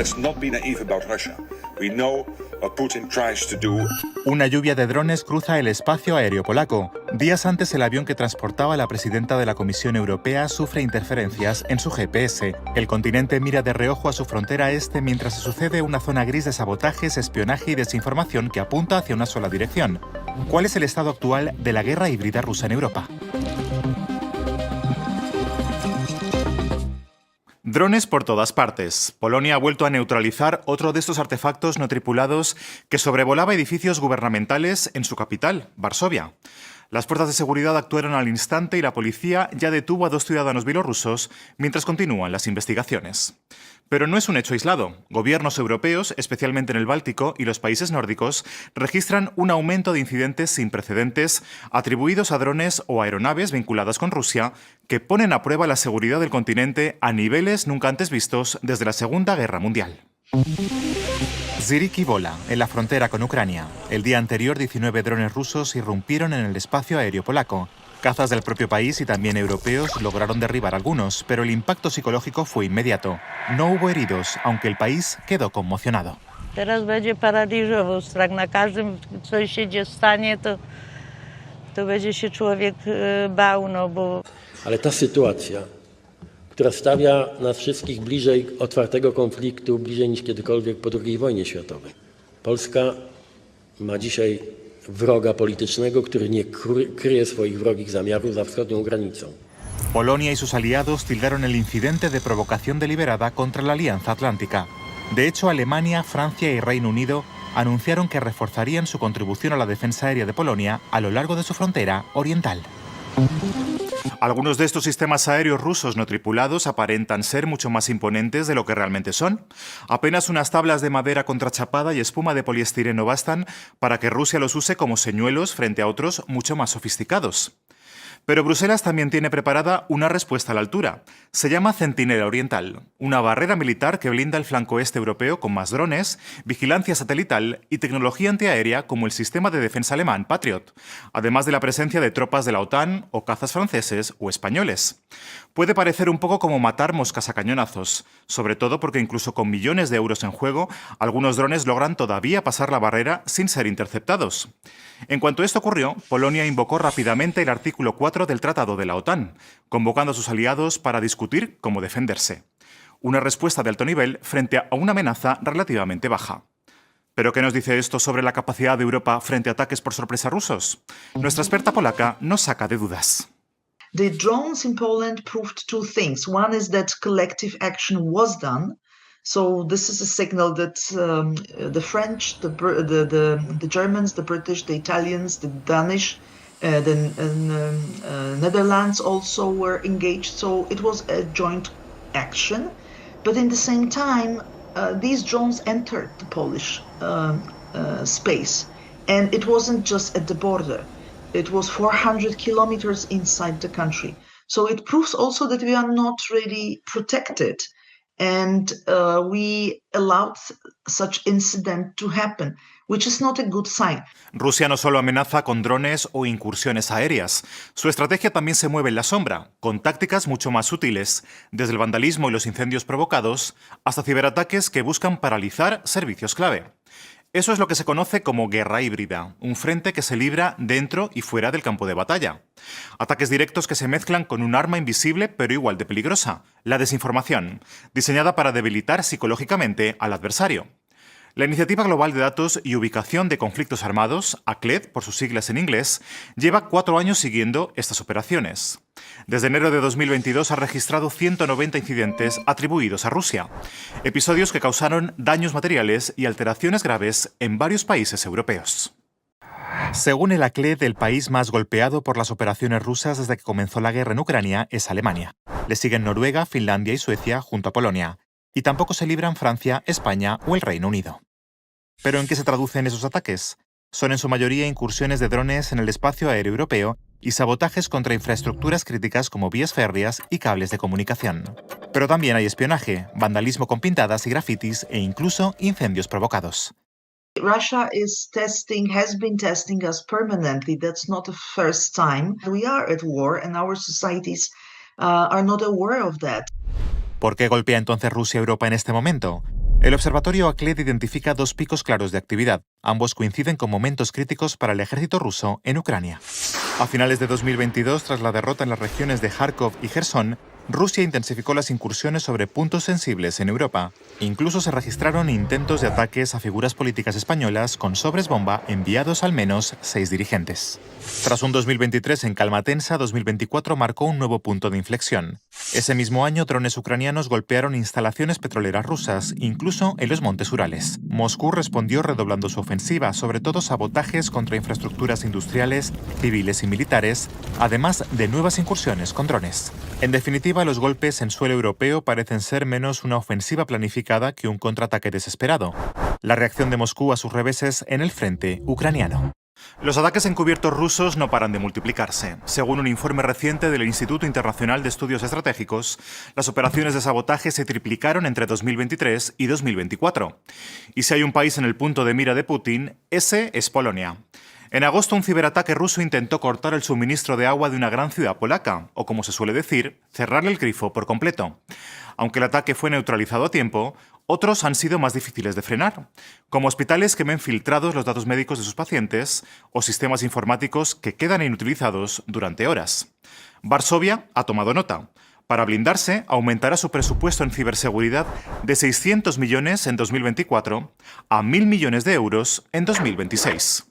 Let's not be naive about Russia. We know what Putin tries to do. Una lluvia de drones cruza el espacio aéreo polaco. Días antes, el avión que transportaba a la presidenta de la Comisión Europea sufre interferencias en su GPS. El continente mira de reojo a su frontera este mientras se sucede una zona gris de sabotajes, espionaje y desinformación que apunta hacia una sola dirección. ¿Cuál es el estado actual de la guerra híbrida rusa en Europa? Drones por todas partes. Polonia ha vuelto a neutralizar otro de estos artefactos no tripulados que sobrevolaba edificios gubernamentales en su capital, Varsovia. Las fuerzas de seguridad actuaron al instante y la policía ya detuvo a 2 ciudadanos bielorrusos mientras continúan las investigaciones. Pero no es un hecho aislado. Gobiernos europeos, especialmente en el Báltico y los países nórdicos, registran un aumento de incidentes sin precedentes atribuidos a drones o aeronaves vinculadas con Rusia que ponen a prueba la seguridad del continente a niveles nunca antes vistos desde la Segunda Guerra Mundial. Zyriki Vola, en la frontera con Ucrania. El día anterior, 19 drones rusos irrumpieron en el espacio aéreo polaco. Cazas del propio país y también europeos lograron derribar algunos, pero el impacto psicológico fue inmediato. No hubo heridos, aunque el país quedó conmocionado. Teraz będzie paraliżował strach. Na każdym coś się stanie, to będzie się człowiek bał, no bo... Ale ta sytuacja, która stawia nas wszystkich bliżej otwartego konfliktu, bliżej niż kiedykolwiek po II wojnie światowej. Polska ma dzisiaj wroga politycznego, który nie kryje swoich wrogich zamiarów za wschodnią granicą. Polonia y sus aliados tildaron el incidente de provocación deliberada contra la Alianza Atlántica. De hecho, Alemania, Francia y Reino Unido anunciaron que reforzarían su contribución a la defensa aérea de Polonia a lo largo de su frontera oriental. Algunos de estos sistemas aéreos rusos no tripulados aparentan ser mucho más imponentes de lo que realmente son. Apenas unas tablas de madera contrachapada y espuma de poliestireno bastan para que Rusia los use como señuelos frente a otros mucho más sofisticados. Pero Bruselas también tiene preparada una respuesta a la altura. Se llama Centinela Oriental, una barrera militar que blinda el flanco este europeo con más drones, vigilancia satelital y tecnología antiaérea como el sistema de defensa alemán Patriot, además de la presencia de tropas de la OTAN o cazas franceses o españoles. Puede parecer un poco como matar moscas a cañonazos, sobre todo porque incluso con millones de euros en juego, algunos drones logran todavía pasar la barrera sin ser interceptados. En cuanto esto ocurrió, Polonia invocó rápidamente el artículo 4 del Tratado de la OTAN, convocando a sus aliados para discutir cómo defenderse. Una respuesta de alto nivel frente a una amenaza relativamente baja. ¿Pero qué nos dice esto sobre la capacidad de Europa frente a ataques por sorpresa rusos? Nuestra experta polaca nos saca de dudas. The drones in Poland proved 2 things. One is that collective action was done. So this is a signal that the French, the Germans, the British, the Italians, the Danish, the Netherlands also were engaged. So it was a joint action. But in the same time, these drones entered the Polish space. And it wasn't just at the border. It was 400 kilometers inside the country. So it proves also that we are not really protected. And we allowed such incident to happen, which is not a good sign. Rusia no solo amenaza con drones o incursiones aéreas. Su estrategia también se mueve en la sombra, con tácticas mucho más sutiles, desde el vandalismo y los incendios provocados hasta ciberataques que buscan paralizar servicios clave. Eso es lo que se conoce como guerra híbrida, un frente que se libra dentro y fuera del campo de batalla. Ataques directos que se mezclan con un arma invisible pero igual de peligrosa, la desinformación, diseñada para debilitar psicológicamente al adversario. La Iniciativa Global de Datos y Ubicación de Conflictos Armados, ACLED por sus siglas en inglés, lleva 4 años siguiendo estas operaciones. Desde enero de 2022 ha registrado 190 incidentes atribuidos a Rusia, episodios que causaron daños materiales y alteraciones graves en varios países europeos. Según el ACLED, el país más golpeado por las operaciones rusas desde que comenzó la guerra en Ucrania es Alemania. Le siguen Noruega, Finlandia y Suecia junto a Polonia. Y tampoco se libran Francia, España o el Reino Unido. ¿Pero en qué se traducen esos ataques? Son en su mayoría incursiones de drones en el espacio aéreo europeo y sabotajes contra infraestructuras críticas como vías férreas y cables de comunicación. Pero también hay espionaje, vandalismo con pintadas y grafitis e incluso incendios provocados. Russia has been testing us permanently. That's not the first time. We are at war and our societies are not aware of that. ¿Por qué golpea entonces Rusia a Europa en este momento? El observatorio ACLED identifica dos picos claros de actividad. Ambos coinciden con momentos críticos para el ejército ruso en Ucrania. A finales de 2022, tras la derrota en las regiones de Kharkov y Gerson, Rusia intensificó las incursiones sobre puntos sensibles en Europa. Incluso se registraron intentos de ataques a figuras políticas españolas con sobres bomba enviados a al menos 6 dirigentes. Tras un 2023 en calma tensa, 2024 marcó un nuevo punto de inflexión. Ese mismo año, drones ucranianos golpearon instalaciones petroleras rusas, incluso en los montes Urales. Moscú respondió redoblando su ofensiva, sobre todo sabotajes contra infraestructuras industriales, civiles y militares, además de nuevas incursiones con drones. En definitiva, los golpes en suelo europeo parecen ser menos una ofensiva planificada que un contraataque desesperado. La reacción de Moscú a sus reveses en el frente ucraniano. Los ataques encubiertos rusos no paran de multiplicarse. Según un informe reciente del Instituto Internacional de Estudios Estratégicos, las operaciones de sabotaje se triplicaron entre 2023 y 2024. Y si hay un país en el punto de mira de Putin, ese es Polonia. En agosto, un ciberataque ruso intentó cortar el suministro de agua de una gran ciudad polaca, o como se suele decir, cerrarle el grifo por completo. Aunque el ataque fue neutralizado a tiempo, otros han sido más difíciles de frenar, como hospitales que ven filtrados los datos médicos de sus pacientes o sistemas informáticos que quedan inutilizados durante horas. Varsovia ha tomado nota. Para blindarse, aumentará su presupuesto en ciberseguridad de 600 millones en 2024 a 1.000 millones de euros en 2026.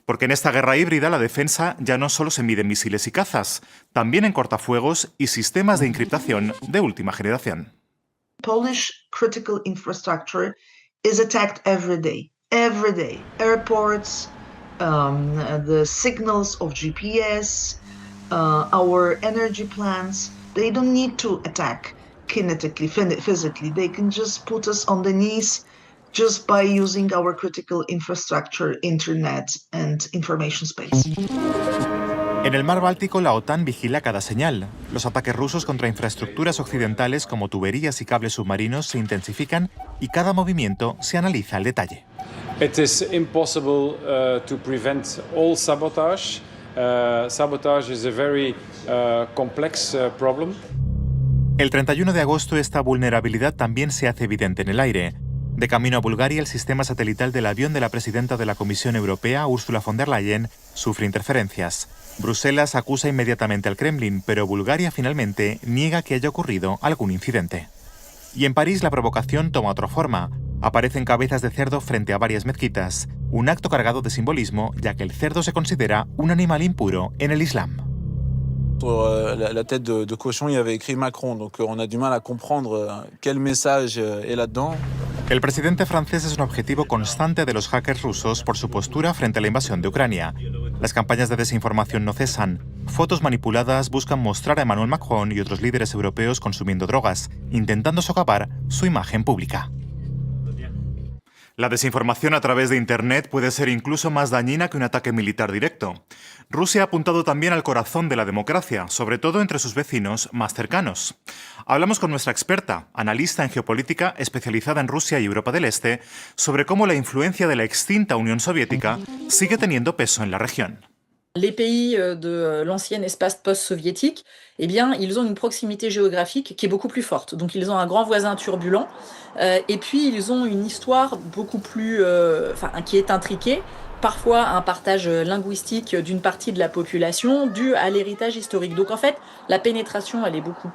Porque en esta guerra híbrida la defensa ya no solo se mide en misiles y cazas, también en cortafuegos y sistemas de encriptación de última generación. Polish critical infrastructure is attacked every day. Every day. Airports, the signals of GPS, our energy plants, they don't need to attack kinetically, physically. They can just put us on the knees just by using our critical infrastructure, internet and information space. En el mar Báltico, la OTAN vigila cada señal. Los ataques rusos contra infraestructuras occidentales como tuberías y cables submarinos se intensifican y cada movimiento se analiza al detalle. It is impossible to prevent all sabotage. Sabotage is a very complex problem. El 31 de agosto, esta vulnerabilidad también se hace evidente en el aire. De camino a Bulgaria, el sistema satelital del avión de la presidenta de la Comisión Europea, Ursula von der Leyen, sufre interferencias. Bruselas acusa inmediatamente al Kremlin, pero Bulgaria finalmente niega que haya ocurrido algún incidente. Y en París la provocación toma otra forma. Aparecen cabezas de cerdo frente a varias mezquitas, un acto cargado de simbolismo, ya que el cerdo se considera un animal impuro en el Islam. Sur la tête de cochon, il y avait écrit Macron, donc on a du mal à comprendre quel message est là-dedans. El presidente francés es un objetivo constante de los hackers rusos por su postura frente a la invasión de Ucrania. Las campañas de desinformación no cesan. Fotos manipuladas buscan mostrar a Emmanuel Macron y otros líderes europeos consumiendo drogas, intentando socavar su imagen pública. La desinformación a través de Internet puede ser incluso más dañina que un ataque militar directo. Rusia ha apuntado también al corazón de la democracia, sobre todo entre sus vecinos más cercanos. Hablamos con nuestra experta, analista en geopolítica especializada en Rusia y Europa del Este, sobre cómo la influencia de la extinta Unión Soviética sigue teniendo peso en la región. Les pays de l'ancien espace post-soviétique, eh bien, ils ont une proximité géographique qui est beaucoup plus forte. Donc, ils ont un grand voisin turbulent et puis ils ont une histoire beaucoup plus, qui est intriquée. Parfois, un partage linguistique d'une partie de la population dû à l'héritage historique. Donc, en fait, la pénétration, elle est beaucoup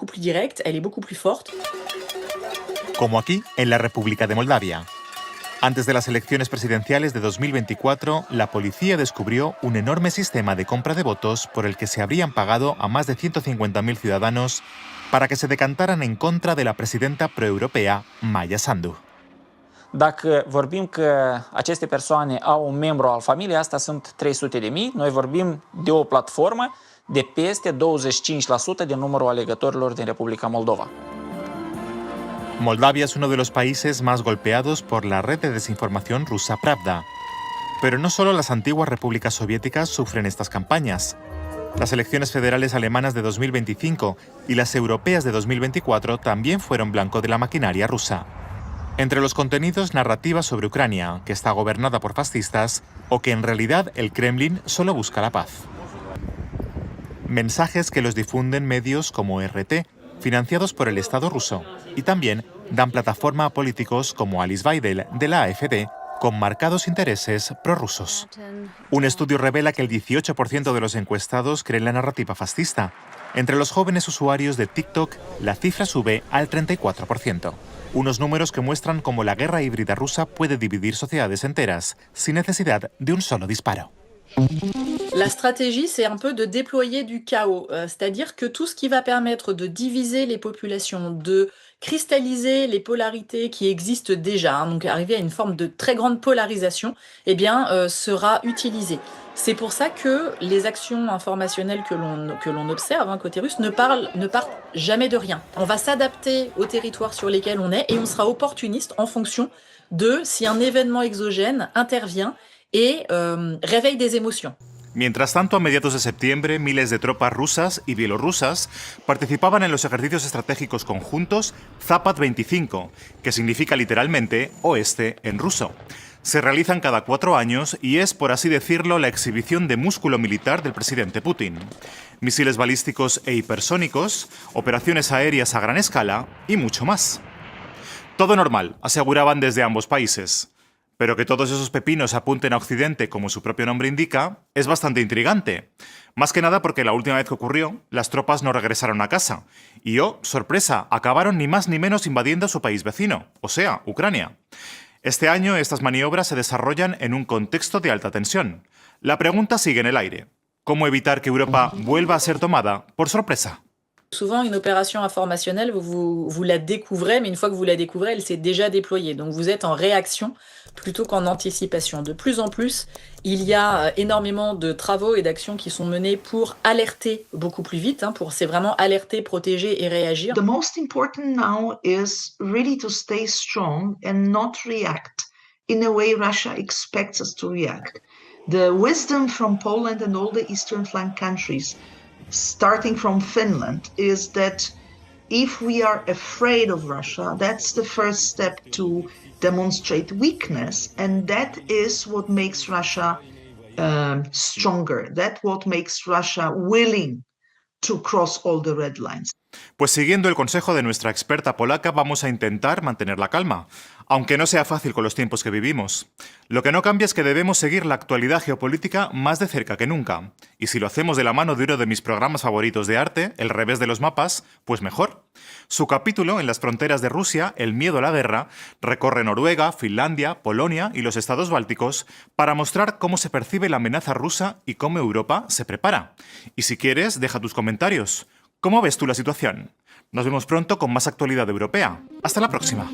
plus directe, elle est beaucoup plus forte. Como aquí, en la República de Moldavia. Antes de las elecciones presidenciales de 2024, la policía descubrió un enorme sistema de compra de votos por el que se habrían pagado a más de 150.000 ciudadanos para que se decantaran en contra de la presidenta proeuropea Maia Sandu. Dacă vorbim că aceste persoane au un membru al familiei, asta sunt 300.000, noi vorbim de o platformă de peste 25% din numărul alegătorilor din Republica Moldova. Moldavia es uno de los países más golpeados por la red de desinformación rusa Pravda. Pero no solo las antiguas repúblicas soviéticas sufren estas campañas. Las elecciones federales alemanas de 2025 y las europeas de 2024 también fueron blanco de la maquinaria rusa. Entre los contenidos, narrativas sobre Ucrania, que está gobernada por fascistas, o que en realidad el Kremlin solo busca la paz. Mensajes que los difunden medios como RT, financiados por el Estado ruso, y también dan plataforma a políticos como Alice Weidel, de la AfD, con marcados intereses prorrusos. Un estudio revela que el 18% de los encuestados creen la narrativa fascista. Entre los jóvenes usuarios de TikTok, la cifra sube al 34%. Unos números que muestran cómo la guerra híbrida rusa puede dividir sociedades enteras, sin necesidad de un solo disparo. La stratégie, c'est un peu de déployer du chaos, c'est-à-dire que tout ce qui va permettre de diviser les populations, de cristalliser les polarités qui existent déjà, donc arriver à une forme de très grande polarisation, eh bien, sera utilisé. C'est pour ça que les actions informationnelles que l'on observe côté russe ne partent jamais de rien. On va s'adapter aux territoires sur lesquels on est et on sera opportuniste en fonction de si un événement exogène intervient et réveille des émotions. Mientras tanto, a mediados de septiembre, miles de tropas rusas y bielorrusas participaban en los ejercicios estratégicos conjuntos Zapad 25, que significa literalmente oeste en ruso. Se realizan cada 4 años y es, por así decirlo, la exhibición de músculo militar del presidente Putin. Misiles balísticos e hipersónicos, operaciones aéreas a gran escala y mucho más. Todo normal, aseguraban desde ambos países. Pero que todos esos pepinos apunten a Occidente, como su propio nombre indica, es bastante intrigante. Más que nada porque la última vez que ocurrió, las tropas no regresaron a casa. Y sorpresa, acabaron ni más ni menos invadiendo su país vecino, o sea, Ucrania. Este año estas maniobras se desarrollan en un contexto de alta tensión. La pregunta sigue en el aire. ¿Cómo evitar que Europa vuelva a ser tomada por sorpresa? Souvent, une opération informationnelle, vous la découvrez, mais une fois que vous la découvrez, elle s'est déjà déployée. Donc vous êtes en réaction plutôt qu'en anticipation. De plus en plus, il y a énormément de travaux et d'actions qui sont menés pour alerter beaucoup plus vite, c'est vraiment alerter, protéger et réagir. The most important now is really to stay strong and not react in a way Russia expects us to react. The wisdom from Poland and all the Eastern flank countries, starting from Finland, is that if we are afraid of Russia, that's the first step to demonstrate weakness, and that is what makes Russia stronger. That's what makes Russia willing to cross all the red lines. Pues siguiendo el consejo de nuestra experta polaca, vamos a intentar mantener la calma, aunque no sea fácil con los tiempos que vivimos. Lo que no cambia es que debemos seguir la actualidad geopolítica más de cerca que nunca. Y si lo hacemos de la mano de uno de mis programas favoritos de arte, El revés de los mapas, pues mejor. Su capítulo, En las fronteras de Rusia, el miedo a la guerra, recorre Noruega, Finlandia, Polonia y los estados bálticos para mostrar cómo se percibe la amenaza rusa y cómo Europa se prepara. Y si quieres, deja tus comentarios. ¿Cómo ves tú la situación? Nos vemos pronto con más actualidad europea. Hasta la próxima.